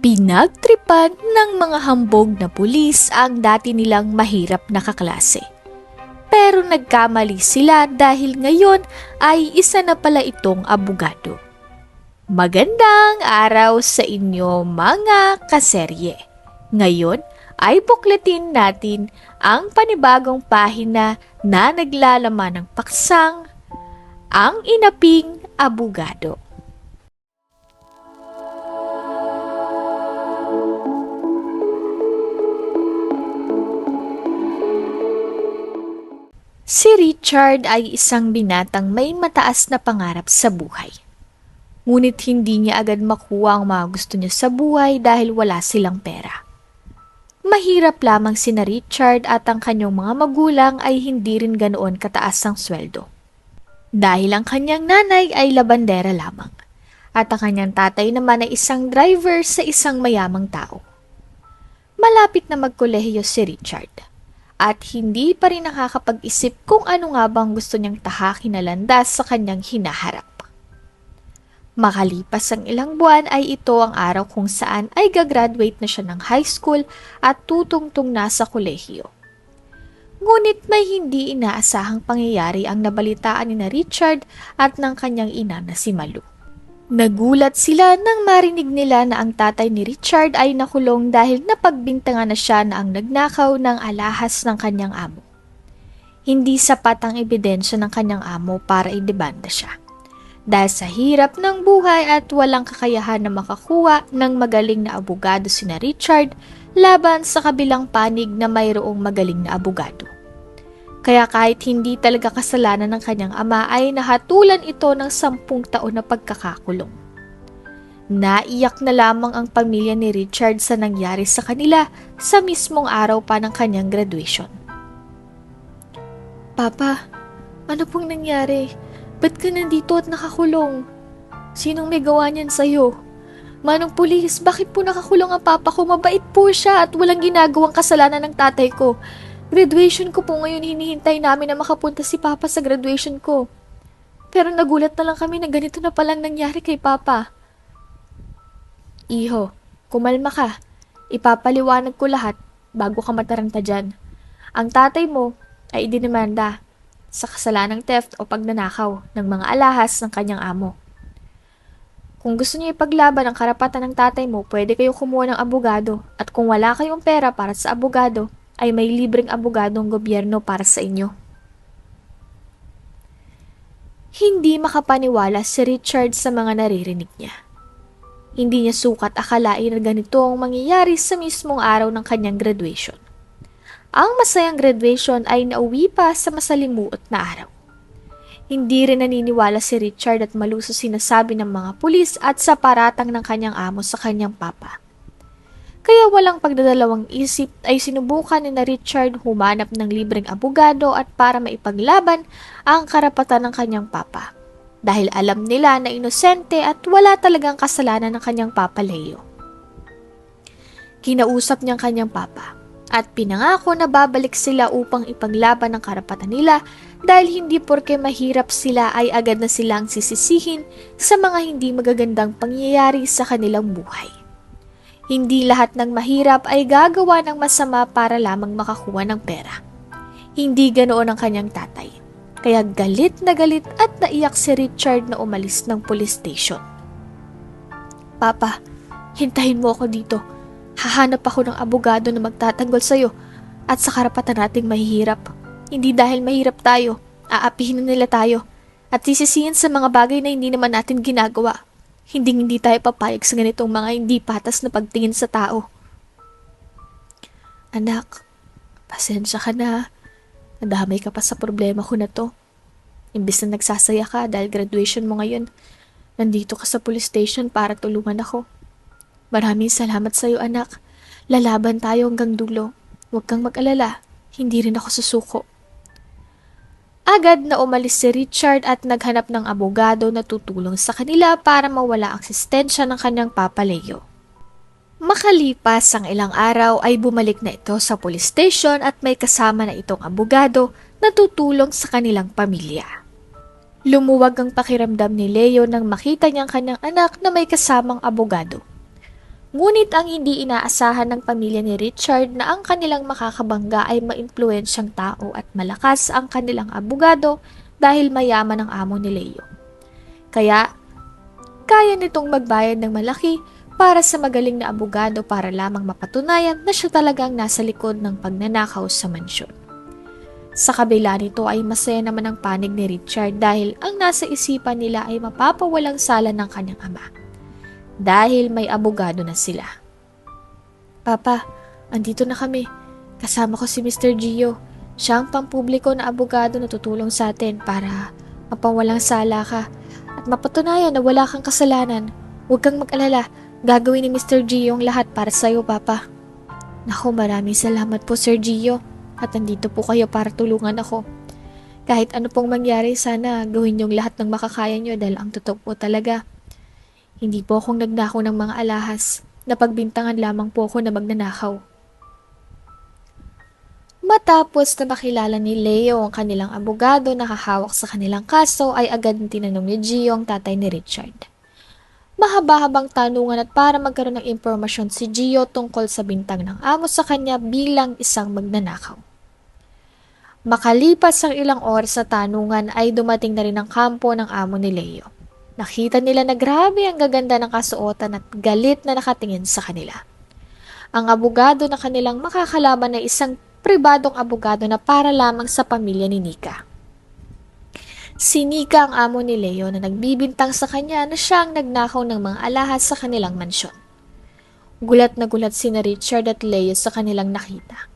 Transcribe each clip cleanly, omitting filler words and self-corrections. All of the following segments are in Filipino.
Pinagtripan ng mga hambog na pulis ang dati nilang mahirap na kaklase. Pero nagkamali sila dahil ngayon ay isa na pala itong abogado. Magandang araw sa inyo mga kaserye. Ngayon ay bukletin natin ang panibagong pahina na naglalaman ng paksang Ang Inaping Abogado. Si Richard ay isang binatang may mataas na pangarap sa buhay. Ngunit hindi niya agad makuha ang mga gusto niya sa buhay dahil wala silang pera. Mahirap lamang sina Richard at ang kanyang mga magulang ay hindi rin ganoon kataas ang sweldo. Dahil ang kanyang nanay ay labandera lamang at ang kanyang tatay naman ay isang driver sa isang mayamang tao. Malapit na magkolehiyo si Richard. At hindi pa rin nakakapag-isip kung ano nga bang gusto niyang tahakin na landas sa kanyang hinaharap. Makalipas ang ilang buwan ay ito ang araw kung saan ay gagraduate na siya ng high school at tutungtong na sa kolehiyo. Ngunit may hindi inaasahang pangyayari ang nabalitaan ni na Richard at ng kanyang ina na si Malu. Nagulat sila nang marinig nila na ang tatay ni Richard ay nakulong dahil napagbintangan na siya na ang nagnakaw ng alahas ng kanyang amo. Hindi sapat ang ebidensya ng kanyang amo para idebanda siya. Dahil sa hirap ng buhay at walang kakayahan na makakuha ng magaling na abogado sina Richard laban sa kabilang panig na mayroong magaling na abogado. Kaya kahit hindi talaga kasalanan ng kanyang ama ay nahatulan ito ng 10 taon na pagkakakulong. Naiyak na lamang ang pamilya ni Richard sa nangyari sa kanila sa mismong araw pa ng kanyang graduation. Papa, ano pong nangyari? Ba't ka nandito at nakakulong? Sinong may gawa niyan sa'yo? Manong pulis, bakit po nakakulong ang papa ko? Mabait po siya at walang ginagawang kasalanan ng tatay ko. Graduation ko po ngayon, hinihintay namin na makapunta si Papa sa graduation ko. Pero nagulat na lang kami na ganito na palang nangyari kay Papa. Iho, kumalma ka. Ipapaliwanag ko lahat bago ka mataranta dyan. Ang tatay mo ay idinimanda sa kasalanang theft o pagnanakaw ng mga alahas ng kanyang amo. Kung gusto niyo ipaglaban ang karapatan ng tatay mo, pwede kayo kumuha ng abogado at kung wala kayong pera para sa abogado, ay may libreng abogadong gobyerno para sa inyo. Hindi makapaniwala si Richard sa mga naririnig niya. Hindi niya sukat akalain na ganito ang mangyayari sa mismong araw ng kanyang graduation. Ang masayang graduation ay nauwi pa sa masalimuot na araw. Hindi rin naniniwala si Richard at Malu sa sinasabi ng mga pulis at sa paratang ng kanyang amo sa kanyang papa. Kaya walang pagdadalawang isip ay sinubukan ni na Richard humanap ng libreng abogado at para maipaglaban ang karapatan ng kanyang papa. Dahil alam nila na inosente at wala talagang kasalanan ng kanyang papa Leo. Kinausap niyang kanyang papa at pinangako na babalik sila upang ipaglaban ang karapatan nila dahil hindi porke mahirap sila ay agad na silang sisisihin sa mga hindi magagandang pangyayari sa kanilang buhay. Hindi lahat ng mahirap ay gagawa ng masama para lamang makakuha ng pera. Hindi ganoon ang kanyang tatay. Kaya galit at naiyak si Richard na umalis ng police station. Papa, hintayin mo ako dito. Hahanap ako ng abogado na magtatanggol sa'yo at sa karapatan nating mahihirap. Hindi dahil mahirap tayo, aapihin na nila tayo at sisisihin sa mga bagay na hindi naman natin ginagawa. Hindi tayo papayag sa ganitong mga hindi patas na pagtingin sa tao. Anak, pasensya ka na. Nadamay ka pa sa problema ko na to. Imbis na nagsasaya ka dahil graduation mo ngayon, nandito ka sa police station para tulungan ako. Maraming salamat sa iyo, anak. Lalaban tayo hanggang dulo. Huwag kang mag-alala. Hindi rin ako susuko. Agad na umalis si Richard at naghanap ng abogado na tutulong sa kanila para mawala ang asistensya ng kanyang papa Leo. Makalipas ang ilang araw ay bumalik na ito sa police station at may kasama na itong abogado na tutulong sa kanilang pamilya. Lumuwag ang pakiramdam ni Leo nang makita niyang kanyang anak na may kasamang abogado. Ngunit ang hindi inaasahan ng pamilya ni Richard na ang kanilang makakabangga ay maimpluwensyang tao at malakas ang kanilang abogado dahil mayaman ang amo ni Leo. Kaya, kaya nitong magbayad ng malaki para sa magaling na abogado para lamang mapatunayan na siya talagang nasa likod ng pagnanakaw sa mansyon. Sa kabila nito ay masaya naman ang panig ni Richard dahil ang nasa isipan nila ay mapapawalang sala ng kanyang ama. Dahil may abogado na sila. Papa, andito na kami. Kasama ko si Mr. Gio. Siya ang pampubliko na abogado na tutulong sa atin para mapawalang sala ka at mapatunayan na wala kang kasalanan. Huwag kang mag-alala. Gagawin ni Mr. Gio ang lahat para sa'yo, Papa. Naku, maraming salamat po, Sir Gio. At andito po kayo para tulungan ako. Kahit ano pong mangyari, sana gawin niyong lahat ng makakaya niyo dahil ang totoo po talaga. Hindi po akong nagnakaw ng mga alahas. Napagbintangan lamang po ako na magnanakaw. Matapos na makilala ni Leo ang kanilang abogado na hahawak sa kanilang kaso ay agad tinanong ni Gio ang tatay ni Richard. Mahaba-habang tanungan at para magkaroon ng impormasyon si Gio tungkol sa bintang ng amo sa kanya bilang isang magnanakaw. Makalipas ang ilang oras sa tanungan ay dumating na rin ang kampo ng amo ni Leo. Nakita nila na grabe ang gaganda ng kasuotan at galit na nakatingin sa kanila. Ang abogado na kanilang makakalaban ay isang pribadong abogado na para lamang sa pamilya ni Nika. Si Nika ang amo ni Leo na nagbibintang sa kanya na siya ang nagnakaw ng mga alahas sa kanilang mansyon. Gulat na gulat sina Richard at Leo sa kanilang nakita.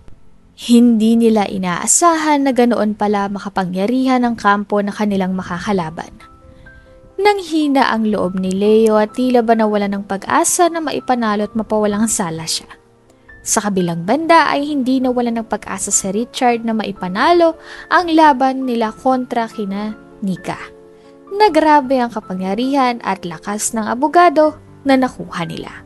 Hindi nila inaasahan na ganoon pala makapangyarihan ang kampo na kanilang makakalaban. Nang hina ang loob ni Leo at tila ba nawala ng pag-asa na maipanalo at mapawalang sala siya. Sa kabilang banda ay hindi nawala ng pag-asa si Richard na maipanalo ang laban nila kontra kina Nika. Nagrabe ang kapangyarihan at lakas ng abogado na nakuha nila.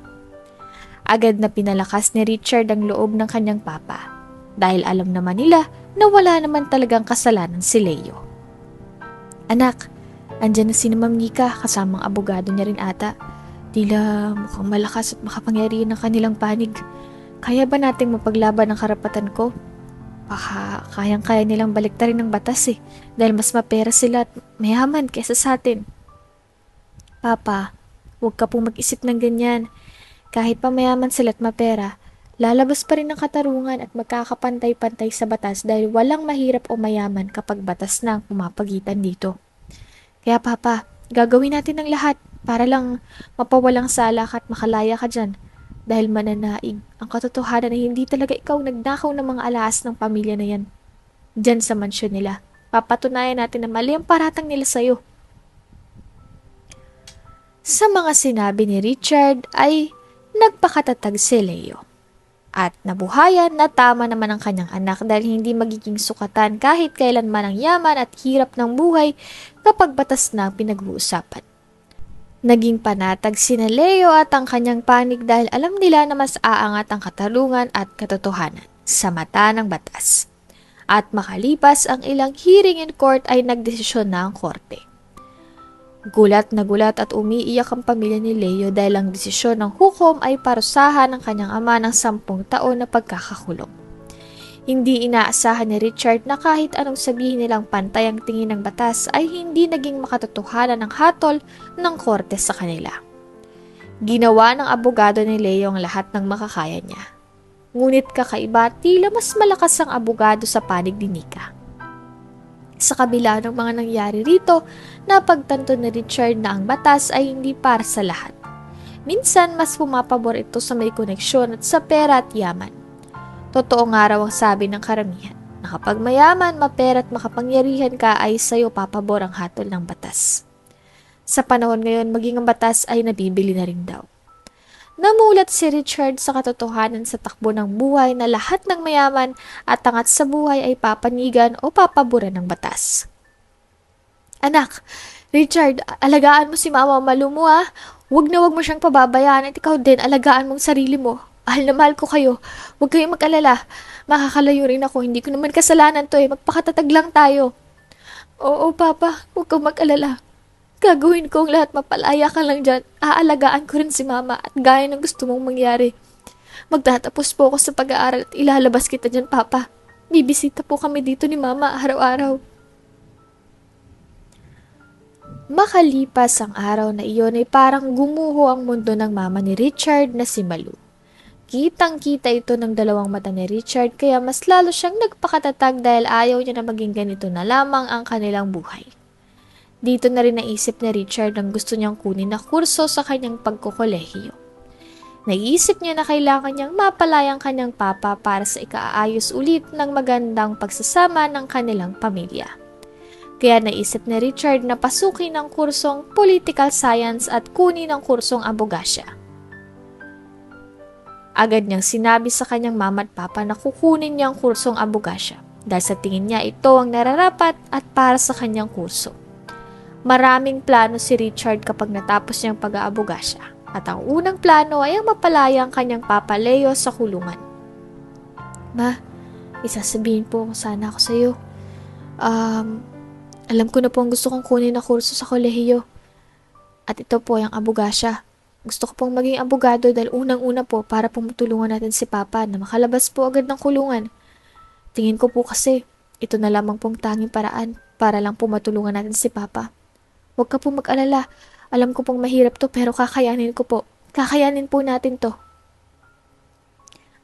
Agad na pinalakas ni Richard ang loob ng kanyang papa dahil alam naman nila na wala naman talagang kasalanan si Leo. Anak, andyan na si Ma'am Nika kasamang abogado niya rin ata. Tila mukhang malakas at makapangyarihan ng kanilang panig. Kaya ba nating mapaglaban ang karapatan ko? Baka kayang-kaya nilang baliktarin ng batas dahil mas mapera sila at mayaman kaysa sa atin. Papa, huwag ka pong mag-isip ng ganyan. Kahit pa mayaman sila at mapera, lalabas pa rin ang katarungan at magkakapantay-pantay sa batas dahil walang mahirap o mayaman kapag batas na ang pumapagitan dito. Kaya Papa, gagawin natin ang lahat para lang mapawalang sala ka at makalaya ka dyan. Dahil mananaig ang katotohanan na hindi talaga ikaw nagnakaw ng mga alahas ng pamilya na yan. Diyan sa mansyon nila. Papatunayan natin na mali ang paratang nila sa'yo. Sa mga sinabi ni Richard ay nagpakatatag si Leo. At nabuhayan na tama naman ang kanyang anak dahil hindi magiging sukatan kahit kailanman ang yaman at hirap ng buhay kapag batas na pinag-uusapan. Naging panatag sina Leo at ang kanyang panig dahil alam nila na mas aangat ang katarungan at katotohanan sa mata ng batas. At makalipas ang ilang hearing in court ay nagdesisyon na ang korte. Gulat na gulat at umiiyak ang pamilya ni Leo dahil ang desisyon ng hukom ay parusahan ng kanyang ama ng 10 taon na pagkakakulong. Hindi inaasahan ni Richard na kahit anong sabihin nilang pantay ang tingin ng batas ay hindi naging makatotohanan ng hatol ng korte sa kanila. Ginawa ng abogado ni Leo ang lahat ng makakaya niya. Ngunit kakaiba, tila mas malakas ang abogado sa panig ni Nika. Sa kabila ng mga nangyari rito, napagtanto ni Richard na ang batas ay hindi para sa lahat. Minsan mas pumapabor ito sa may koneksyon at sa pera at yaman. Totoo nga raw ang sabi ng karamihan, na kapag mayaman, mapera at makapangyarihan ka ay sa'yo papabor ang hatol ng batas. Sa panahon ngayon, maging ang batas ay nabibili na rin daw. Namulat si Richard sa katotohanan sa takbo ng buhay na lahat ng mayaman at angat sa buhay ay papanigan o papaboran ng batas. Anak, Richard, alagaan mo si Mama Malu mo ha. Huwag na huwag mo siyang pababayaan at ikaw din alagaan mong sarili mo. Mahal na mahal ko kayo. Huwag kayong mag-alala. Makakalayo rin ako. Hindi ko naman kasalanan to Magpakatatag lang tayo. Oo, Papa. Huwag kang mag-alala. Gagawin ko ang lahat, mapalaya ka lang dyan. Aalagaan ko rin si mama at gaya ng gusto mong mangyari. Magtatapos po ako sa pag-aaral at ilalabas kita dyan, Papa. Bibisita po kami dito ni Mama araw-araw. Makalipas ang araw na iyon ay parang gumuho ang mundo ng mama ni Richard na si Malu. Kitang-kita ito ng dalawang mata ni Richard kaya mas lalo siyang nagpakatatag dahil ayaw niya na maging ganito na lamang ang kanilang buhay. Dito na rin naisip ni Richard ang gusto niyang kunin na kurso sa kanyang pagkokolehiyo. Naisip niya na kailangan niyang mapalayang kanyang papa para sa ikaayos ulit ng magandang pagsasama ng kanilang pamilya. Kaya naisip ni Richard na pasukin ang kursong Political Science at kunin ang kursong abogasya. Agad niyang sinabi sa kanyang mama at papa na kukunin niya ang kursong abogasya dahil sa tingin niya ito ang nararapat at para sa kanyang kurso. Maraming plano si Richard kapag natapos niyang pag-aabogasya at ang unang plano ay ang mapalaya ang kanyang papa Leo sa kulungan. Ma, isasabihin po ko sana ako sa iyo. Alam ko na po ang gusto kong kunin na kurso sa kolehiyo. At ito po ang abogasya. Gusto ko pong maging abogado dahil unang-una po para pong matulungan natin si Papa na makalabas po agad ng kulungan. Tingin ko po kasi, ito na lamang pong tanging paraan para lang po matulungan natin si Papa. Huwag ka po mag-alala. Alam ko pong mahirap to pero kakayanin ko po. Kakayanin po natin to.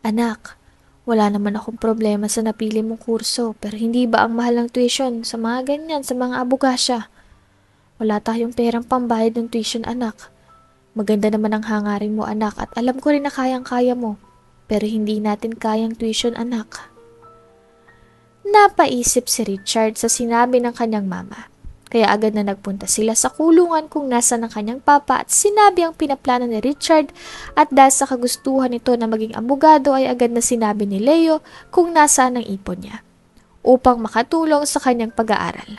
Anak, wala naman akong problema sa napili mong kurso, pero hindi ba ang mahal ng tuition sa mga ganyan, sa mga abogasya? Wala tayong perang pambayad ng tuition, anak. Maganda naman ang hangarin mo, anak, at alam ko rin na kayang-kaya mo, pero hindi natin kayang tuition, anak. Napaisip si Richard sa sinabi ng kanyang mama. Kaya agad na nagpunta sila sa kulungan kung nasa ng kanyang papa at sinabi ang pinaplano ni Richard at dahil sa kagustuhan nito na maging abogado ay agad na sinabi ni Leo kung nasaan ang ipon niya upang makatulong sa kanyang pag-aaral.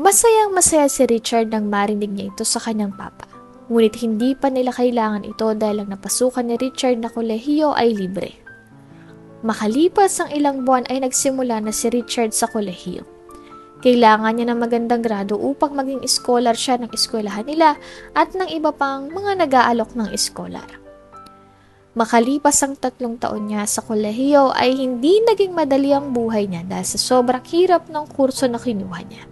Masayang masaya si Richard nang marinig niya ito sa kanyang papa. Ngunit hindi pa nila kailangan ito dahil ang napasukan ni Richard na kolehiyo ay libre. Makalipas ang ilang buwan ay nagsimula na si Richard sa kolehiyo. Kailangan niya ng magandang grado upang maging scholar siya ng eskwelahan nila at ng iba pang mga nag-aalok ng scholar. Makalipas ang 3 taon niya sa kolehiyo ay hindi naging madali ang buhay niya dahil sa sobrang hirap ng kurso na kinuha niya.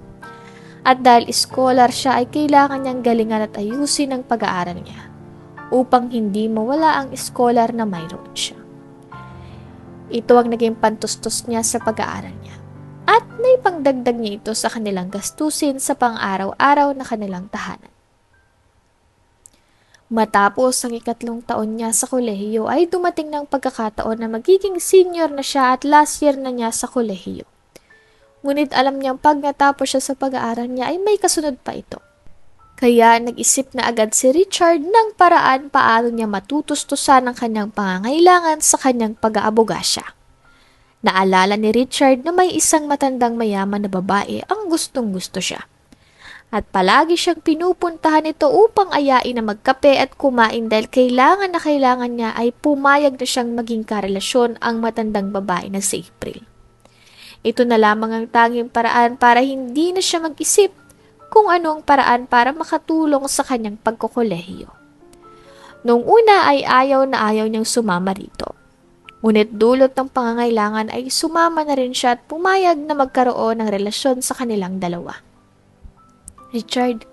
At dahil scholar siya ay kailangan niyang galingan at ayusin ang pag-aaral niya upang hindi mawala ang scholar na mayroon siya. Ito ang naging pantustos niya sa pag-aaral niya. At naipangdagdag niya ito sa kanilang gastusin sa pang-araw-araw na kanilang tahanan. Matapos ang 3 taon niya sa kolehiyo ay dumating ng pagkakataon na magiging senior na siya at last year na niya sa kolehiyo. Ngunit alam niyang pag natapos siya sa pag-aaral niya ay may kasunod pa ito. Kaya nag-isip na agad si Richard ng paraan paano niya matutustusan ang kanyang pangangailangan sa kanyang pag-aabogasya. Naalala ni Richard na may isang matandang mayaman na babae ang gustong-gusto siya. At palagi siyang pinupuntahan ito upang ayain na magkape at kumain dahil kailangan na kailangan niya ay pumayag na siyang maging karelasyon ang matandang babae na si April. Ito na lamang ang tanging paraan para hindi na siya mag-isip kung anong paraan para makatulong sa kanyang pagkokolehiyo. Noong una ay ayaw na ayaw niyang sumama rito. Ngunit dulot ng pangangailangan ay sumama na rin siya at pumayag na magkaroon ng relasyon sa kanilang dalawa. Richard,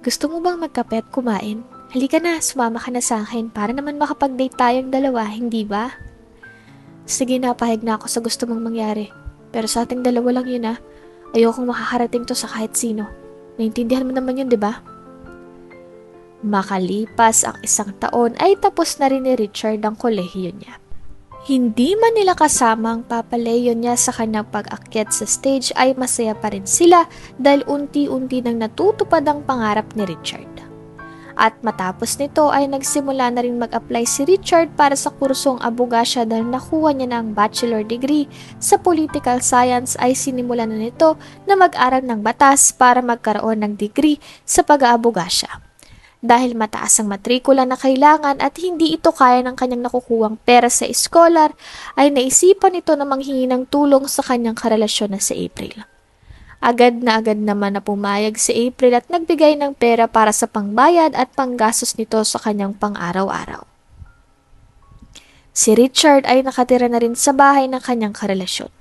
gusto mo bang magkape at kumain? Halika na, sumama ka na sa akin para naman makapag-date tayong dalawa, hindi ba? Sige na, pahig na ako sa gusto mong mangyari. Pero sa ating dalawa lang yun Ayokong makakarating to sa kahit sino. Naintindihan mo naman yun, di ba? Makalipas ang 1 taon ay tapos na rin ni Richard ang kolehiyo niya. Hindi man nila kasama ang Papa Leo niya sa kanyang pag-akyat sa stage ay masaya pa rin sila dahil unti-unti nang natutupad ang pangarap ni Richard. At matapos nito ay nagsimula na rin mag-apply si Richard para sa kursong abogasya dahil nakuha niya na ang bachelor degree sa political science ay sinimula na nito na mag-aral ng batas para magkaroon ng degree sa pag-aabogasya. Dahil mataas ang matrikula na kailangan at hindi ito kaya ng kanyang nakukuhang pera sa scholar, ay naisipan nito na manghingi ng tulong sa kanyang karelasyon na si April. Agad naman na pumayag si April at nagbigay ng pera para sa pangbayad at panggastos nito sa kanyang pang-araw-araw. Si Richard ay nakatira na rin sa bahay ng kanyang karelasyon.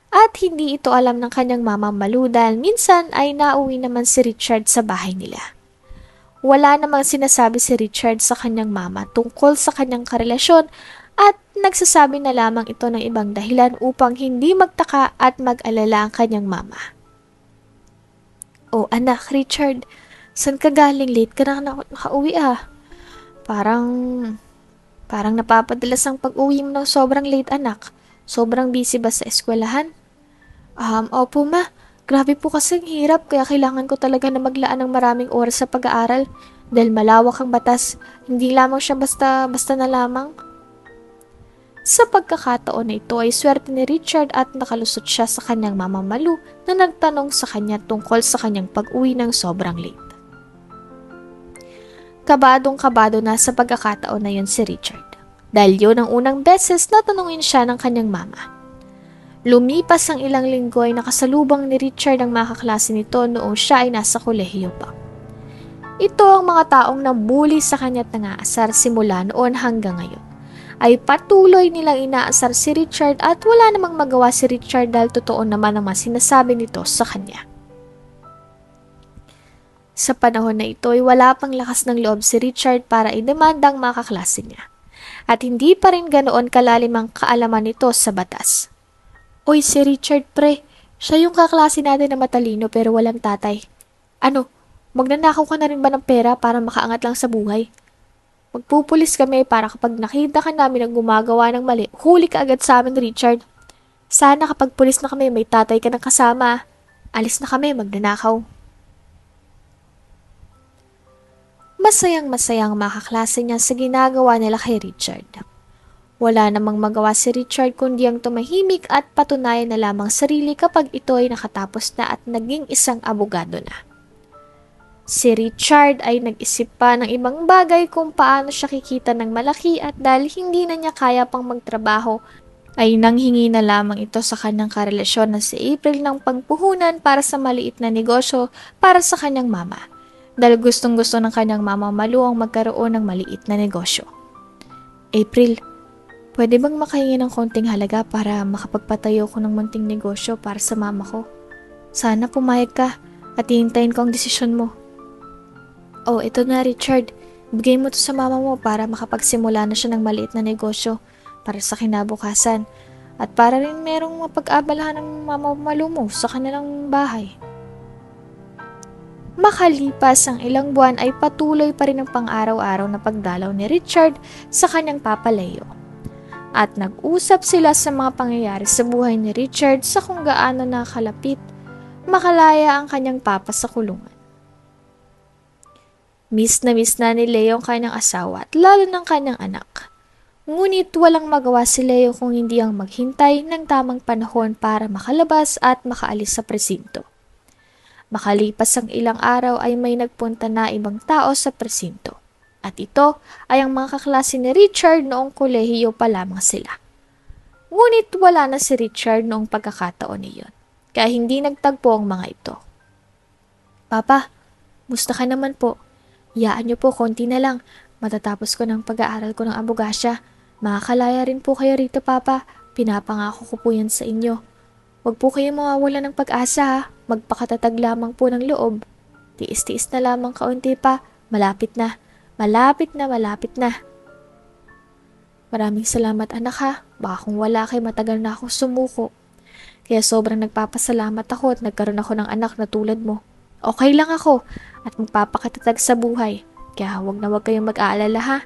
At hindi ito alam ng kanyang mama Malu dahil minsan ay nauwi naman si Richard sa bahay nila. Wala namang sinasabi si Richard sa kanyang mama tungkol sa kanyang karelasyon at nagsasabi na lamang ito ng ibang dahilan upang hindi magtaka at mag-alala ang kanyang mama. "Oh anak, Richard, saan ka galing? Late ka na nakauwi ah. Parang napapadalas ang pag-uwi mo ng sobrang late anak. Sobrang busy ba sa eskwelahan?" Opo ma. Grabe po kasing hirap kaya kailangan ko talaga na maglaan ng maraming oras sa pag-aaral dahil malawak ang batas. Hindi lamang siya basta na lamang. Sa pagkakataon na ito ay swerte ni Richard at nakalusot siya sa kanyang mama Malu na nagtanong sa kanya tungkol sa kanyang pag-uwi ng sobrang late. Kabadong-kabado na sa pagkakataon na yun si Richard dahil yun ang unang beses na tanungin siya ng kanyang mama. Lumipas ang ilang linggo ay nakasalubong ni Richard ang mga kaklase nito noong siya ay nasa kolehiyo pa. Ito ang mga taong nambuli sa kanya at nangaasar simula noon hanggang ngayon. Ay patuloy nilang inaasar si Richard at wala namang magawa si Richard dahil totoo naman ang mga sinasabi nito sa kanya. Sa panahon na ito ay wala pang lakas ng loob si Richard para idemanda ang mga kaklase niya. At hindi pa rin ganoon kalalim ang kaalaman nito sa batas. "Oy, si Richard pre, siya yung kaklase natin na matalino pero walang tatay. Ano, magnanakaw ka na rin ba ng pera para makaangat lang sa buhay? Magpupulis kami para kapag nakita ka namin ang gumagawa ng mali, huli ka agad sa amin, Richard. Sana kapag pulis na kami, may tatay ka ng kasama. Alis na kami, magnanakaw." Masayang-masayang mga kaklase niya sa ginagawa nila kay Richard. Wala namang magawa si Richard kundi ang tumahimik at patunayan na lamang sarili kapag ito ay nakatapos na at naging isang abogado na. Si Richard ay nag-isip pa ng ibang bagay kung paano siya kikita ng malaki at dahil hindi na niya kaya pang magtrabaho, ay nanghingi na lamang ito sa kanyang karelasyon na si April ng pagpuhunan para sa maliit na negosyo para sa kanyang mama. Dahil gustong-gusto ng kanyang mama Malu ang magkaroon ng maliit na negosyo. "April, pwede bang makahingi ng konting halaga para makapagpatayo ko ng munting negosyo para sa mama ko? Sana pumayag ka at hihintayin ko ang desisyon mo." "Oh, ito na Richard. Bigay mo to sa mama mo para makapagsimula na siya ng maliit na negosyo para sa kinabukasan at para rin merong mapag-abalahan ng mama Malu mo sa kanilang bahay." Makalipas ang ilang buwan ay patuloy pa rin ang pang-araw-araw na pagdalaw ni Richard sa kanyang papa Leo. At nag-usap sila sa mga pangyayari sa buhay ni Richard sa kung gaano nakalapit makalaya ang kanyang papa sa kulungan. Miss na ni Leo ang kanyang asawa at lalo ng kanyang anak. Ngunit walang magawa si Leo kung hindi ang maghintay ng tamang panahon para makalabas at makaalis sa presinto. Makalipas ang ilang araw ay may nagpunta na ibang tao sa presinto. At ito ay ang mga kaklase ni Richard noong kolehiyo pa lamang sila. Ngunit wala na si Richard noong pagkakataon niyon, kaya hindi nagtagpo ang mga ito. "Papa, musta ka naman po? Iyaan niyo po, konti na lang. Matatapos ko ng pag-aaral ko ng abogasya. Makakalaya rin po kayo rito, Papa. Pinapangako ko po yan sa inyo. Huwag po kayo mawawala ng pag-asa ha. Magpakatatag lamang po ng loob. Tiis-tiis na lamang kaunti pa. Malapit na. Malapit na. Maraming salamat anak ha. Baka kung wala kayo matagal na akong sumuko. Kaya sobrang nagpapasalamat ako at nagkaroon ako ng anak na tulad mo. Okay lang ako at magpapakatatag sa buhay. Kaya huwag kayong mag-aalala ha."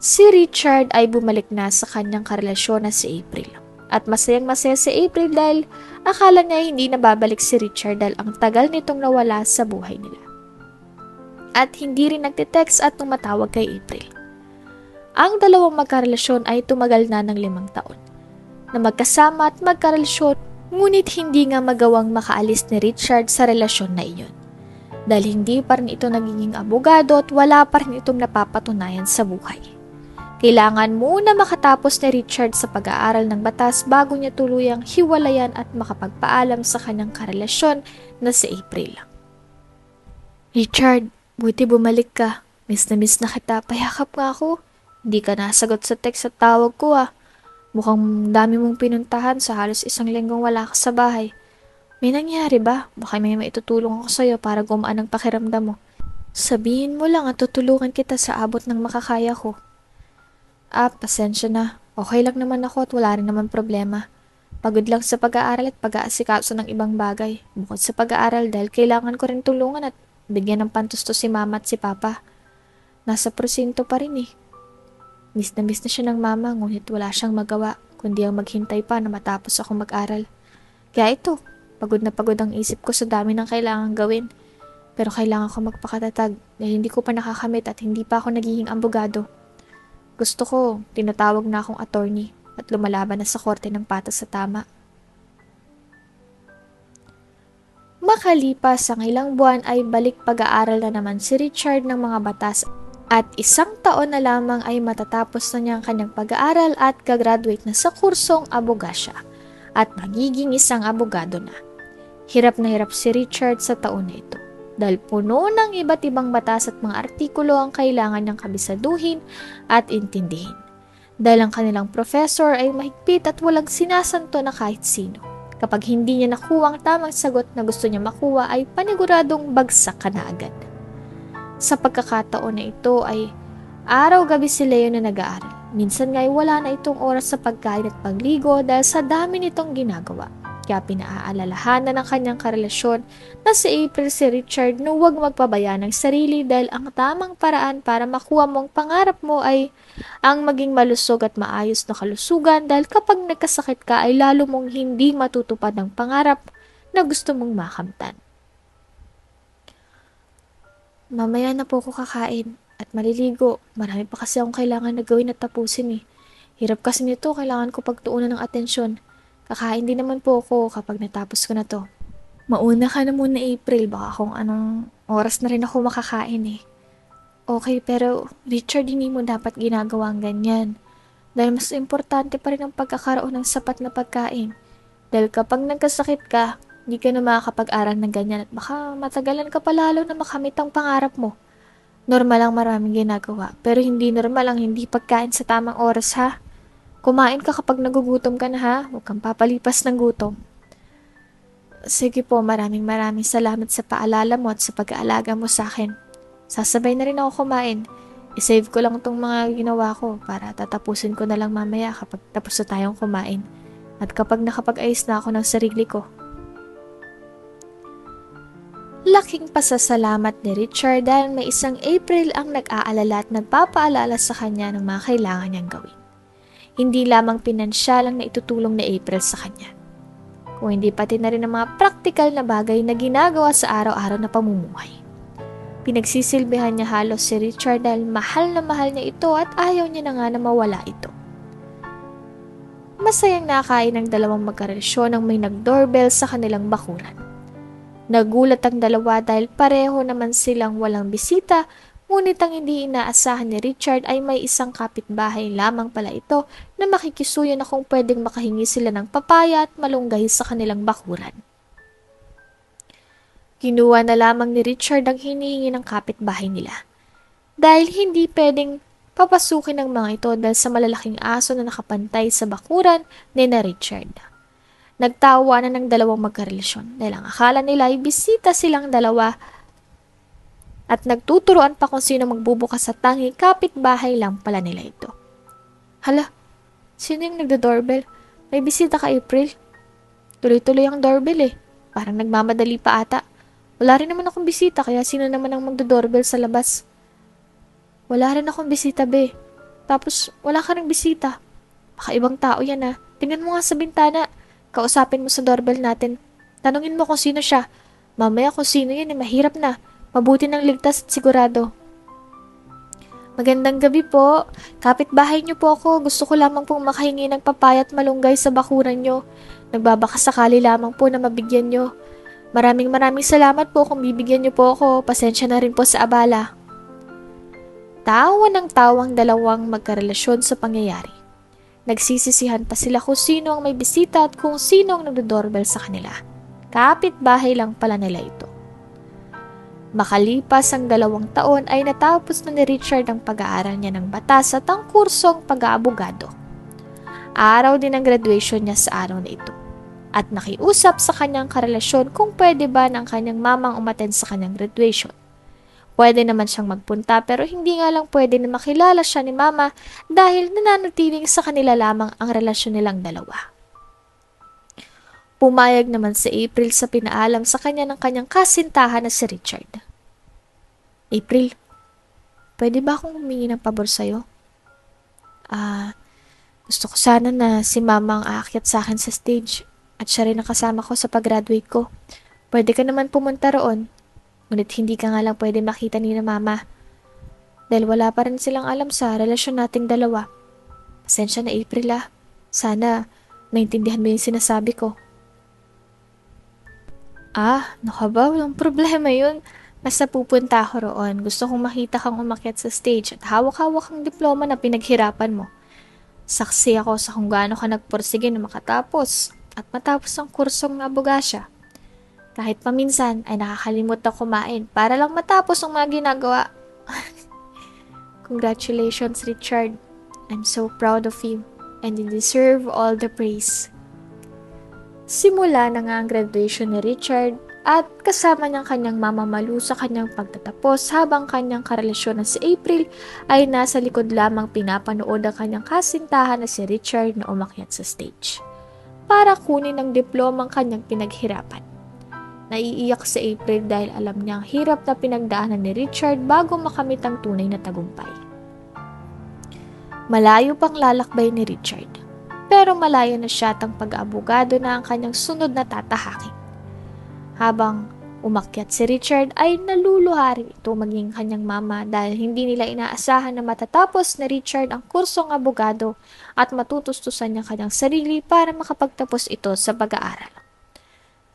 Si Richard ay bumalik na sa kanyang karelasyon na si April. At masayang-masaya si April dahil akala niya hindi na babalik si Richard dahil ang tagal nitong nawala sa buhay nila. At hindi rin nagtitext at tumatawag kay April. Ang dalawang magkarelasyon ay tumagal na ng 5 taon. Na magkasama at magkarelasyon, ngunit hindi nga magawang makaalis ni Richard sa relasyon na iyon. Dahil hindi pa rin ito nagiging abogado at wala pa rin itong napapatunayan sa buhay. Kailangan muna makatapos ni Richard sa pag-aaral ng batas bago niya tuluyang hiwalayan at makapagpaalam sa kanyang karelasyon na si April. Richard, buti bumalik ka. Miss na kita. Payakap nga ako. Hindi ka nasagot sa text at tawag ko ah. Mukhang dami mong pinuntahan sa halos isang linggong wala ka sa bahay. May nangyari ba? Baka may maitutulong ako sa'yo para gumaan ang pakiramdam mo. Sabihin mo lang at tutulungan kita sa abot ng makakaya ko. Pasensya na. Okay lang naman ako at wala rin naman problema. Pagod lang sa pag-aaral at pag-aasikaso ng ibang bagay. Bukod sa pag-aaral dahil kailangan ko rin tulungan at bigyan ng pantusto si mama at si papa. Nasa presinto pa rin eh. Miss na siya ng mama ngunit wala siyang magawa kundi ang maghintay pa na matapos ako mag-aral. Kaya ito, pagod na pagod ang isip ko sa dami ng kailangan gawin. Pero kailangan ko magpakatatag dahil hindi ko pa nakakamit at hindi pa ako nagiging abogado. Gusto ko, tinatawag na akong attorney at lumalaban na sa korte ng patas sa tama. Makalipas ang ilang buwan ay balik pag-aaral na naman si Richard ng mga batas at 1 taon na lamang ay matatapos na niya ang kanyang pag-aaral at gagraduate na sa kursong abogasya at magiging isang abogado na. Hirap na hirap si Richard sa taon na ito dahil puno ng iba't ibang batas at mga artikulo ang kailangan niyang kabisaduhin at intindihin. Dahil ang kanilang professor ay mahigpit at walang sinasanto na kahit sino. Kapag hindi niya nakuha ang tamang sagot na gusto niya makuha ay paniguradong bagsak ka na agad. Sa pagkakataon na ito ay araw-gabi si Leo na nag-aaral. Minsan nga ay wala na itong oras sa pagkain at pagligo dahil sa dami nitong ginagawa. Kaya pinaaalalahanan ng kanyang karelasyon na si April si Richard na huwag magpabaya ng sarili dahil ang tamang paraan para makuha mo ang pangarap mo ay ang maging malusog at maayos na kalusugan dahil kapag nagkasakit ka ay lalo mong hindi matutupad ang pangarap na gusto mong makamtan. Mamaya na po ako kakain at maliligo. Marami pa kasi akong kailangan na gawin at tapusin eh. Hirap kasi nito, kailangan ko pagtuunan ng atensyon. Kakain din naman po ako kapag natapos ko na to. Mauna ka na muna April, baka kung anong oras na rin ako makakain eh. Okay, pero Richard, hindi mo dapat ginagawa ang ganyan. Dahil mas importante pa rin ang pagkakaroon ng sapat na pagkain. Dahil kapag nagkasakit ka, hindi ka na makakapag-aral ng ganyan at baka matagalan ka pa lalo na makamit ang pangarap mo. Normal ang maraming ginagawa, pero hindi normal ang hindi pagkain sa tamang oras ha. Kumain ka kapag nagugutom ka na ha, huwag kang papalipas ng gutom. Sige po, maraming salamat sa paalala mo at sa pag-aalaga mo sa akin. Sasabay na rin ako kumain. I-save ko lang itong mga ginawa ko para tatapusin ko na lang mamaya kapag tapos na tayong kumain. At kapag nakapag-ayos na ako ng sarili ko. Laking pasasalamat ni Richard dahil may isang April ang nag-aalala at nagpapaalala sa kanya ng mga kailangan niyang gawin. Hindi lamang pinansyal ang naitutulong ni April sa kanya, kung hindi pati na rin ang mga praktikal na bagay na ginagawa sa araw-araw na pamumuhay. Pinagsisilbihan niya halos si Richard dahil mahal na mahal niya ito at ayaw niya na nga na mawala ito. Masayang nakain ng dalawang magkarelasyon nang may nag-doorbell sa kanilang bakuran. Nagulat ang dalawa dahil pareho naman silang walang bisita, ngunit ang hindi inaasahan ni Richard ay may isang kapitbahay lamang pala ito na makikisuyo na kung pwedeng makahingi sila ng papaya at malunggay sa kanilang bakuran. Kinuha na lamang ni Richard ang hinihingi ng kapitbahay nila. Dahil hindi pwedeng papasukin ng mga ito dahil sa malalaking aso na nakapantay sa bakuran ni na Richard. Nagtawa na ng dalawang magkarelasyon dahil ang akala nila ay bisita silang dalawa at nagtuturoan pa kung sino magbubukas sa tangi, kapitbahay lang pala nila ito. Hala, sino yung nagdo-doorbell? May bisita ka April? Tuloy-tuloy ang doorbell eh. Parang nagmamadali pa ata. Wala rin naman akong bisita kaya sino naman ang magdo-doorbell sa labas? Wala rin akong bisita be. Tapos wala ka ring bisita. Baka ibang tao yan ah. Tingnan mo nga sa bintana. Kausapin mo sa doorbell natin. Tanungin mo kung sino siya. Mamaya kung sino yan mahirap na. Mabuti ng ligtas at sigurado. Magandang gabi po. Kapitbahay niyo po ako. Gusto ko lamang pong makahingi ng papaya at malunggay sa bakuran niyo. Nagbabakasakali lamang po na mabigyan niyo. Maraming salamat po kung bibigyan niyo po ako. Pasensya na rin po sa abala. Tawa ng tawang dalawang magkarelasyon sa pangyayari. Nagsisisihan pa sila kung sino ang may bisita at kung sino ang nagdo-doorbell sa kanila. Kapit-bahay lang pala nila ito. Makalipas ang 2 taon ay natapos na ni Richard ang pag-aaral niya ng batas at ang kursong pag-aabogado. Araw din ang graduation niya sa araw na ito. At nakiusap sa kanyang karelasyon kung pwede ba ng kanyang mamang umattend sa kanyang graduation. Pwede naman siyang magpunta pero hindi nga lang pwede na makilala siya ni mama dahil nananatiling sa kanila lamang ang relasyon nilang dalawa. Pumayag naman si April sa pinaalam sa kanya ng kanyang kasintahan na si Richard. April, pwede ba akong humingi ng pabor sa'yo? Gusto ko sana na si mama ang aakyat sa akin sa stage at siya rin ang kasama ko sa pag-graduate ko. Pwede ka naman pumunta roon, ngunit hindi ka nga lang pwede makita ni na mama. Dahil wala pa rin silang alam sa relasyon nating dalawa. Pasensya na April Sana naintindihan mo yung sinasabi ko. Naku ba? Walang problema yun. Basta pupunta ako roon. Gusto kong makita kang umakyat sa stage at hawak-hawak ang diploma na pinaghirapan mo. Saksi ako sa kung gaano ka nagpursige na makatapos at matapos ang kursong abogasya. Kahit paminsan ay nakakalimot na kumain para lang matapos ang mga ginagawa. Congratulations, Richard. I'm so proud of you and you deserve all the praise. Simula na nga ang graduation ni Richard at kasama niyang kanyang mama Malu sa kanyang pagtatapos habang kanyang karelasyon na si April ay nasa likod lamang pinapanood ang kanyang kasintahan na si Richard na umakyat sa stage para kunin ang diplomang kanyang pinaghirapan. Naiiyak si April dahil alam niyang hirap na pinagdaanan ni Richard bago makamit ang tunay na tagumpay. Malayo pang lalakbay ni Richard. Pero malayo na siya at ang pag-aabogado na ang kanyang sunod na tatahakin. Habang umakyat si Richard ay naluluhari ito maging kanyang mama dahil hindi nila inaasahan na matatapos na Richard ang kursong abogado at matutustusan niya kanyang sarili para makapagtapos ito sa pag-aaral.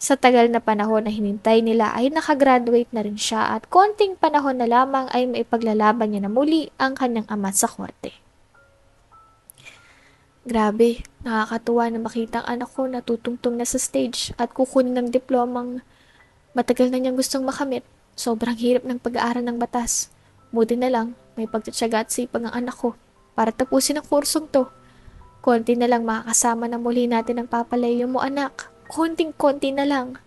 Sa tagal na panahon na hinintay nila ay nakagraduate na rin siya at konting panahon na lamang ay maipaglalaban niya na muli ang kanyang ama sa korte. Grabe, nakakatuwa na makita ang anak ko na tutungtong na sa stage at kukunin ng diplomang matagal na niyang gustong makamit. Sobrang hirap ng pag-aaral ng batas. Buti na lang, may pagtsatsaga at sipag ang anak ko para tapusin ang kursong to. Konti na lang makakasama na muli natin ang papalayo mo anak. Konting-konti na lang.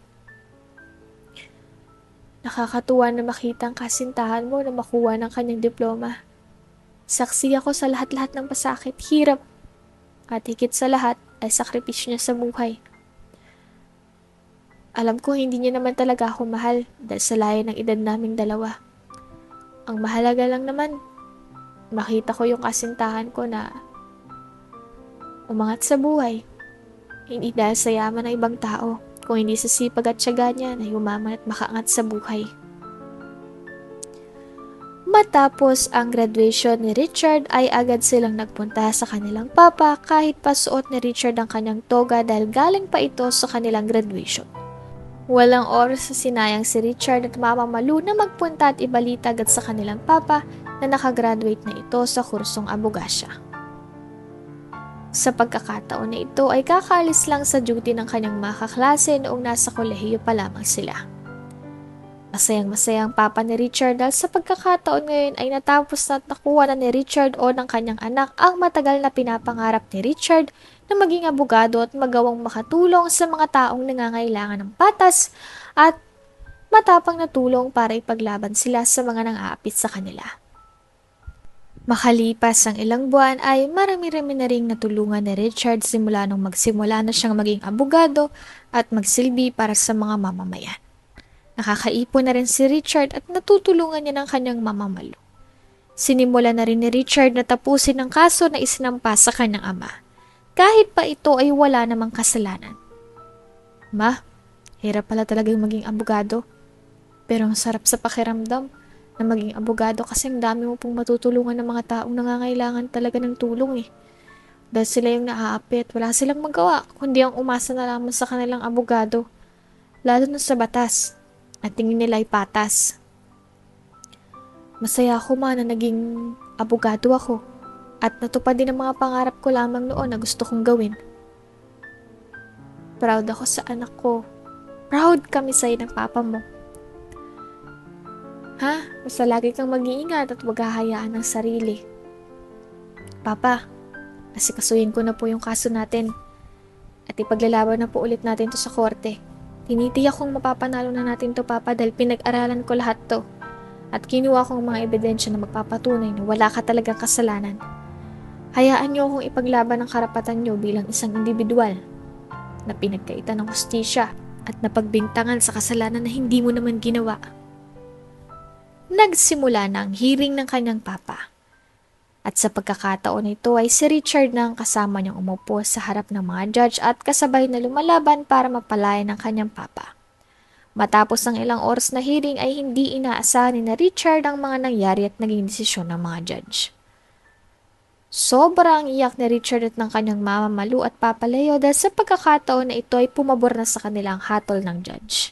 Nakakatuwa na makita ang kasintahan mo na makuha ng kanyang diploma. Saksi ako sa lahat-lahat ng pasakit, hirap, at higit sa lahat ay sakripisyo niya sa buhay. Alam ko hindi niya naman talaga ako mahal dahil sa layo ng edad naming dalawa. Ang mahalaga lang naman, makita ko yung kasintahan ko na umangat sa buhay. Hindi dahil sa yaman ng ibang tao, kung hindi sa sipag at tiyaga niya na yumaman at makaangat sa buhay. Matapos ang graduation ni Richard ay agad silang nagpunta sa kanilang papa kahit pa suot ni Richard ang kanyang toga dahil galing pa ito sa kanilang graduation. Walang oras sa sinayang si Richard at Mama Malu na magpunta at ibalita agad sa kanilang papa na nakagraduate na ito sa kursong abogasya. Sa pagkakataon na ito ay kakaalis lang sa duty ng kanyang mga kaklase noong nasa kolehiyo pa lamang sila. Masayang-masaya ang papa ni Richard dahil sa pagkakataon ngayon ay natapos na at nakuha na ni Richard o ng kanyang anak ang matagal na pinapangarap ni Richard na maging abogado at magawang makatulong sa mga taong nangangailangan ng patas at matapang na tulong para ipaglaban sila sa mga nang-aapit sa kanila. Makalipas ang ilang buwan ay marami-rami na ring natulungan ni Richard simula nung magsimula na siyang maging abogado at magsilbi para sa mga mamamayan. Nakakaipon na rin si Richard at natutulungan niya ng kanyang mama Malu. Sinimula na rin ni Richard na tapusin ang kaso na isinampa sa kanyang ama, kahit pa ito ay wala namang kasalanan. Ma, hirap pala talaga yung maging abogado. Pero ang sarap sa pakiramdam na maging abogado kasi ang dami mo pong matutulungan ng mga taong nangangailangan talaga ng tulong Dahil sila yung naaapit, wala silang magawa kundi ang umasa na lamang sa kanilang abogado, lalo na sa batas. At tingin nila ay patas. Masaya ako na naging abogado ako at natupad din ang mga pangarap ko lamang noon na gusto kong gawin. Proud ako sa anak ko. Proud kami sa'yo ng papa mo. Ha? Basta lagi kang mag-iingat at huwag hahayaan ng sarili. Papa, asikasuhin ko na po yung kaso natin at ipaglalaban na po ulit natin to sa korte. Tinitiyak kong mapapanalo na natin to, Papa, dahil pinag-aralan ko lahat to at kinuha kong mga ebidensya na magpapatunay na wala ka talagang kasalanan. Hayaan niyo akong ipaglaban ang karapatan niyo bilang isang individual na pinagkaitan ng hustisya at napagbintangan sa kasalanan na hindi mo naman ginawa. Nagsimula na ang hearing ng kanyang papa. At sa pagkakataon na ito ay si Richard na ang kasama niyang umupo sa harap ng mga judge at kasabay na lumalaban para mapalaya ng kanyang papa. Matapos ang ilang oras na hearing ay hindi inaasahan ni na Richard ang mga nangyari at naging desisyon ng mga judge. Sobrang iyak ni Richard at ng kanyang mama Malu at Papa Leo dahil sa pagkakataon na ito ay pumabor na sa kanilang hatol ng judge.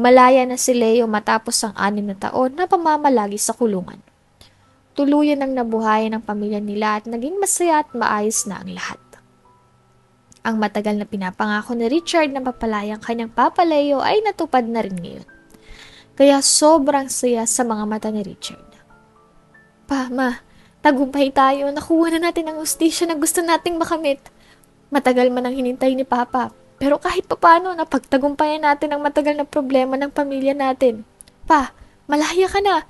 Malaya na si Leo matapos ang 6 na taon na pamamalagi sa kulungan. Tuluyan ang nabuhayan ng pamilya nila at naging masaya at maayos na ang lahat. Ang matagal na pinapangako ni Richard na papalayang kanyang Papa Leo ay natupad na rin ngayon. Kaya sobrang saya sa mga mata ni Richard. Pa, Ma, tagumpay tayo, nakuha na natin ang hustisya na gusto nating makamit. Matagal man ang hinintay ni Papa, pero kahit papano napagtagumpayan natin ang matagal na problema ng pamilya natin. Pa, malaya ka na.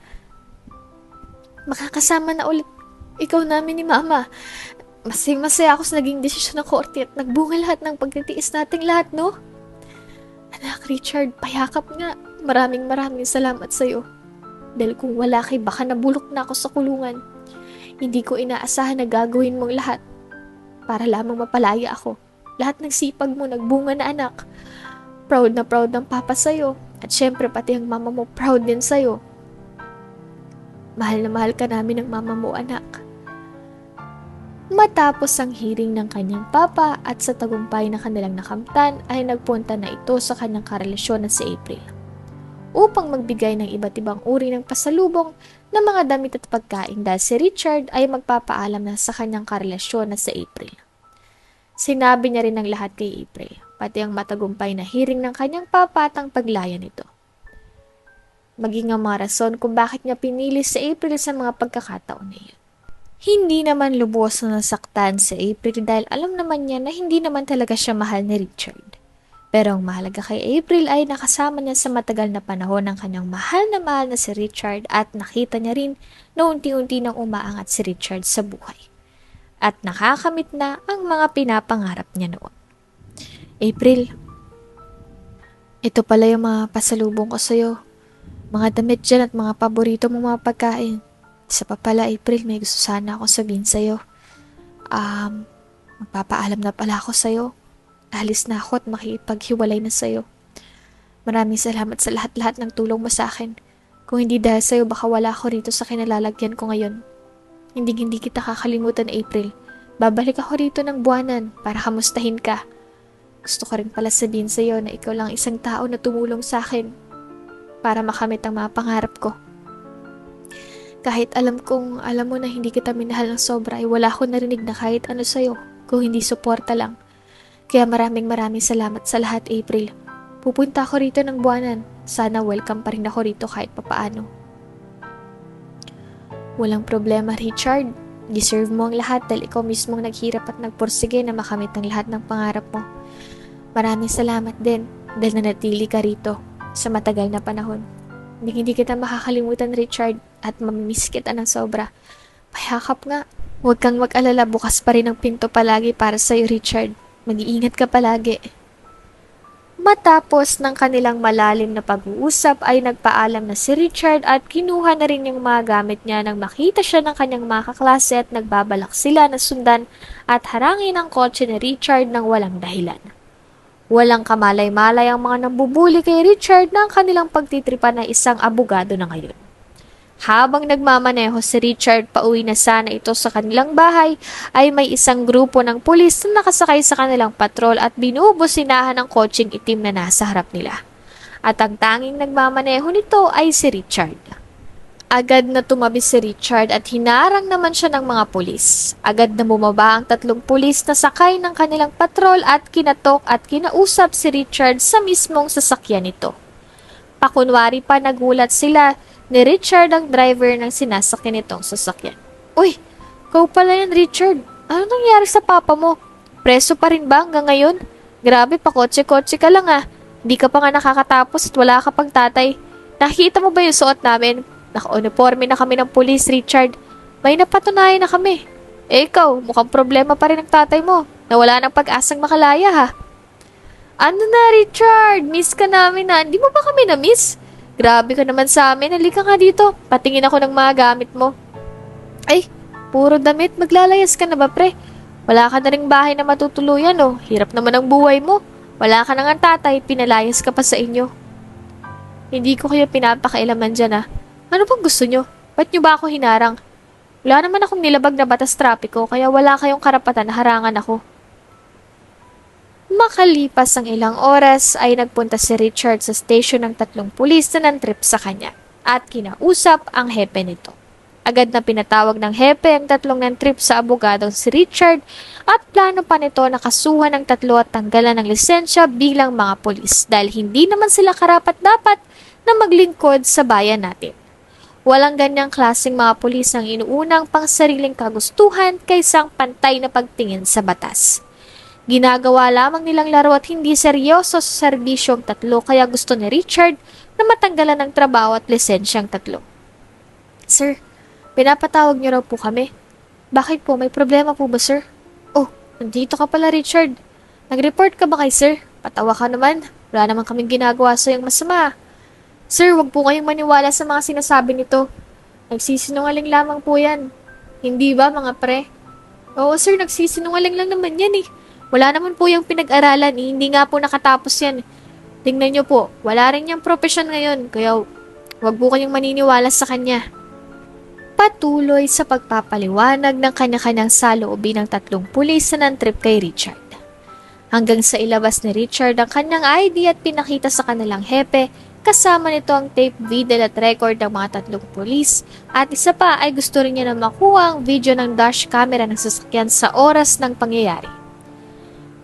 Makakasama na ulit ikaw namin ni Mama. Masaya ako sa naging desisyon ng korte at nagbunga lahat ng pagtitiis nating lahat, no? Anak, Richard, payakap nga. Maraming salamat sa'yo. Dahil kung wala kay baka nabulok na ako sa kulungan. Hindi ko inaasahan na gagawin mong lahat para lamang mapalaya ako. Lahat ng sipag mo nagbunga na, anak. Proud na proud ng papa sa'yo. At syempre pati ang mama mo proud din sa'yo. Mahal na mahal ka namin ng mama mo, anak. Matapos ang hearing ng kanyang papa at sa tagumpay na kanilang nakamtan ay nagpunta na ito sa kanyang karelasyon na si April upang magbigay ng iba't ibang uri ng pasalubong ng mga damit at pagkain dahil si Richard ay magpapaalam na sa kanyang karelasyon na si April. Sinabi niya rin ang lahat kay April, pati ang matagumpay na hearing ng kanyang papa at ang paglaya nito. Maging ang mga rason kung bakit niya pinili si April sa mga pagkakataon na iyon. Hindi naman lubos na nasaktan si April dahil alam naman niya na hindi naman talaga siya mahal ni Richard. Pero ang mahalaga kay April ay nakasama niya sa matagal na panahon ng kanyang mahal na si Richard at nakita niya rin na unti-unti nang umaangat si Richard sa buhay. At nakakamit na ang mga pinapangarap niya noon. April, ito pala yung mga pasalubong ko sa'yo. Mga damit dyan at mga paborito mong mga pagkain. Isa pa pala, April, may gusto sana akong sabihin sa'yo. Magpapaalam na pala ako sa'yo. Alis na ako at makikipaghiwalay na sa'yo. Maraming salamat sa lahat-lahat ng tulong mo sa akin. Kung hindi dahil sa'yo, baka wala ako rito sa kinalalagyan ko ngayon. Hindi kita kakalimutan, April. Babalik ako rito ng buwanan para kamustahin ka. Gusto ko rin pala sabihin sa'yo na ikaw lang isang tao na tumulong sa akin para makamit ang mga pangarap ko. Kahit alam mo na hindi kita minahal ng sobra ay wala akong narinig na kahit ano sa'yo kung hindi suporta lang. Kaya maraming salamat sa lahat, April. Pupunta ako rito ng buwanan. Sana welcome pa rin ako rito kahit papaano. Walang problema, Richard. Deserve mo ang lahat dahil ikaw mismong naghirap at nagpursige na makamit ang lahat ng pangarap mo. Maraming salamat din dahil nanatili ka rito sa matagal na panahon. Hindi kita makakalimutan, Richard, at mamimiss kita ng sobra. Payakap nga. Huwag kang mag-alala, bukas pa rin ang pinto palagi para sa'yo, Richard. Mag-iingat ka palagi. Matapos ng kanilang malalim na pag-uusap ay nagpaalam na si Richard at kinuha na rin yung mga gamit niya nang makita siya ng kanyang mga kaklase at nagbabalak sila na sundan at harangin ang kotse ni Richard ng walang dahilan. Walang kamalay-malay ang mga nambubuli kay Richard ng kanilang pagtitripan na isang abogado na ngayon. Habang nagmamaneho si Richard pauwi na sana ito sa kanilang bahay, ay may isang grupo ng pulis na nakasakay sa kanilang patrol at binubusinahan ng kotseng itim na nasa harap nila. At ang tanging nagmamaneho nito ay si Richard. Agad na tumabi si Richard at hinarang naman siya ng mga pulis. Agad na bumaba ang 3 pulis na sakay ng kanilang patrol at kinatok at kinausap si Richard sa mismong sasakyan nito. Pakunwari pa nagulat sila ni Richard ang driver ng sinasakyan nitong sasakyan. Uy, ikaw pala yan Richard. Ano nangyari sa papa mo? Preso pa rin ba hanggang ngayon? Grabe pa kotse-kotse ka lang ah. Hindi ka pa nga nakakatapos at wala ka pang tatay. Nakita mo ba yung suot namin? Naka-uniforme na kami ng pulis, Richard. May napatunayan na kami. Eh ikaw, mukhang problema pa rin ang tatay mo. Na wala ng pag-asang makalaya ha. Ano na Richard? Miss ka namin na. Hindi mo ba kami na-miss? Grabe ka naman sa amin. Halika nga dito. Patingin ako ng mga gamit mo. Ay, puro damit. Maglalayas ka na ba pre? Wala ka na ring bahay na matutuluyan oh. Hirap naman ang buhay mo. Wala ka na nga tatay. Pinalayas ka pa sa inyo. Hindi ko kayo pinapakailaman dyan ah. Ano bang gusto nyo? Ba't nyo ba ako hinarang? Wala naman akong nilabag na batas trapiko kaya wala kayong karapatan na harangan ako. Makalipas ang ilang oras ay nagpunta si Richard sa station ng 3 pulis na nantrip sa kanya at kinausap ang hepe nito. Agad na pinatawag ng hepe ang 3 nantrip sa abogadong si Richard at plano pa nito na kasuhan ng 3 at tanggalan ng lisensya bilang mga pulis dahil hindi naman sila karapat-dapat na maglingkod sa bayan natin. Walang ganyang klaseng mga pulis ang inuunang pang sariling kagustuhan kaysa ang pantay na pagtingin sa batas. Ginagawa lamang nilang laro at hindi seryoso sa serbisyong 3 kaya gusto ni Richard na matanggalan ng trabaho at lisensyang 3. Sir, pinapatawag niyo raw po kami. Bakit po? May problema po ba sir? Oh, nandito ka pala Richard. Nag-report ka ba kay sir? Patawa ka naman. Wala naman kaming ginagawa sa yung masama. Sir, wag po kayong maniwala sa mga sinasabi nito. Nagsisinungaling lamang po yan. Hindi ba mga pre? Oo sir, nagsisinungaling lang naman yan eh. Wala naman po yung pinag-aralan eh. Hindi nga po nakatapos yan. Tingnan nyo po, wala rin yung profesyon ngayon. Kaya wag po kayong maniniwala sa kanya. Patuloy sa pagpapaliwanag ng kanya-kanyang saloobin ng 3 pulis na nantrip kay Richard. Hanggang sa ilabas ni Richard ang kanyang ID at pinakita sa kanilang hepe. Kasama nito ang tape, video at record ng mga 3 pulis at isa pa ay gusto rin niya na makuha ang video ng dash camera ng sasakyan sa oras ng pangyayari.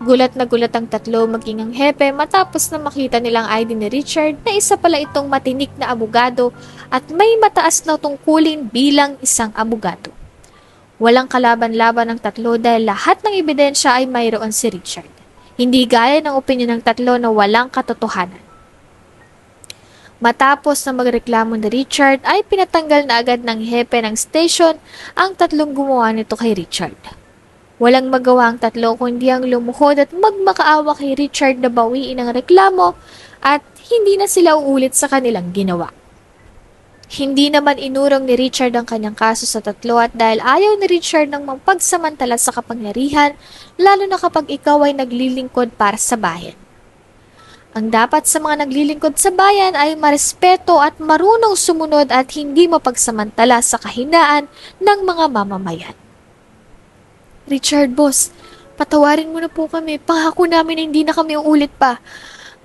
Gulat na gulat ang 3 maging ang hepe matapos na makita nilang ID ni Richard na isa pala itong matinik na abogado at may mataas na tungkulin bilang isang abogado. Walang kalaban-laban ng 3 dahil lahat ng ebidensya ay mayroon si Richard. Hindi gaya ng opinyon ng 3 na walang katotohanan. Matapos na magreklamo ni Richard ay pinatanggal na agad ng hepe ng station ang 3 gumawa nito kay Richard. Walang magawa ang 3 kundi ang lumuhod at magmakaawa kay Richard na bawiin ang reklamo at hindi na sila uulit sa kanilang ginawa. Hindi naman inurong ni Richard ang kanyang kaso sa 3 at dahil ayaw ni Richard ng mapagsamantala sa kapangyarihan lalo na kapag ikaw ay naglilingkod para sa bayan. Ang dapat sa mga naglilingkod sa bayan ay marespeto at marunong sumunod at hindi mapagsamantala sa kahinaan ng mga mamamayan. Richard, boss, patawarin mo na po kami. Pangako namin na hindi na kami uulit pa.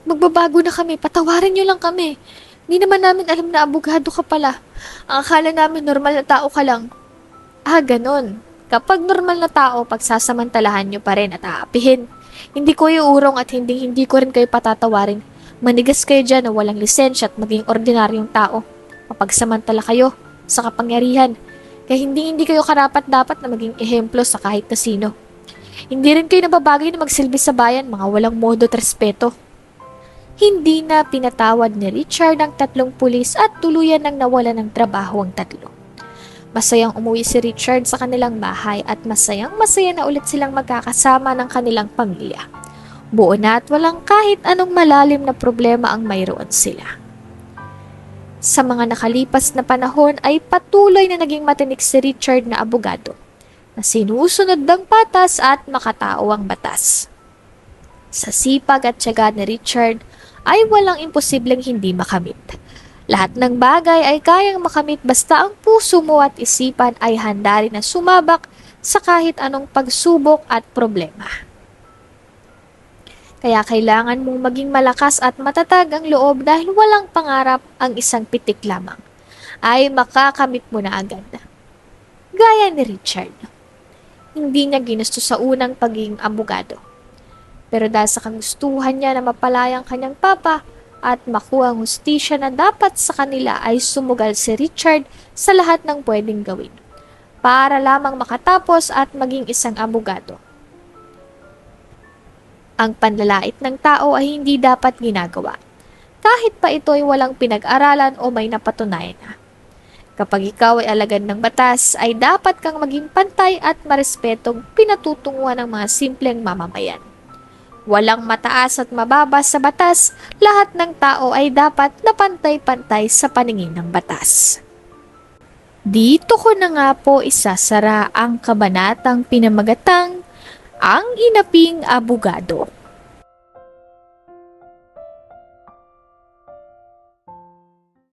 Magbabago na kami. Patawarin niyo lang kami. Hindi naman namin alam na abogado ka pala. Ang akala namin normal na tao ka lang. Ah, ganon. Kapag normal na tao, pagsasamantalahan niyo pa rin at aapihin. Hindi ko iurong at hindi ko rin kayo patatawarin. Manigas kayo dyan na walang lisensya at maging ordinaryong tao. Mapagsamantala kayo sa kapangyarihan. Kaya hindi kayo karapat-dapat na maging ehemplo sa kahit na sino. Hindi rin kayo nababagay na magsilbi sa bayan, mga walang modo at respeto. Hindi na pinatawad ni Richard ang 3 pulis at tuluyan nang nawalan ng trabaho ang 3. Masayang umuwi si Richard sa kanilang bahay at masayang-masaya na ulit silang magkakasama ng kanilang pamilya. Buo na at walang kahit anong malalim na problema ang mayroon sila. Sa mga nakalipas na panahon ay patuloy na naging matinik si Richard na abogado, na sinusunod ng patas at makatao ang batas. Sa sipag at tiyaga ni Richard ay walang imposibleng hindi makamit. Lahat ng bagay ay kayang makamit basta ang puso mo at isipan ay handa rin na sumabak sa kahit anong pagsubok at problema. Kaya kailangan mong maging malakas at matatag ang loob dahil walang pangarap ang isang pitik lamang. ay makakamit mo na agad. Gaya ni Richard. Hindi niya ginusto sa unang pagiging abogado. Pero dahil sa kagustuhan niya na mapalaya ang kanyang papa at makuha ang hustisya na dapat sa kanila ay sumugal si Richard sa lahat ng pwedeng gawin para lamang makatapos at maging isang abogado. Ang panlalait ng tao ay hindi dapat ginagawa, kahit pa ito ay walang pinag-aralan o may napatunayan na. Kapag ikaw ay alagad ng batas, ay dapat kang maging pantay at marespetong pinatutunguhan ng mga simpleng mamamayan. Walang mataas at mababa sa batas, lahat ng tao ay dapat na pantay-pantay sa paningin ng batas. Dito ko na nga po isasara ang kabanatang pinamagatang ang inaping abogado.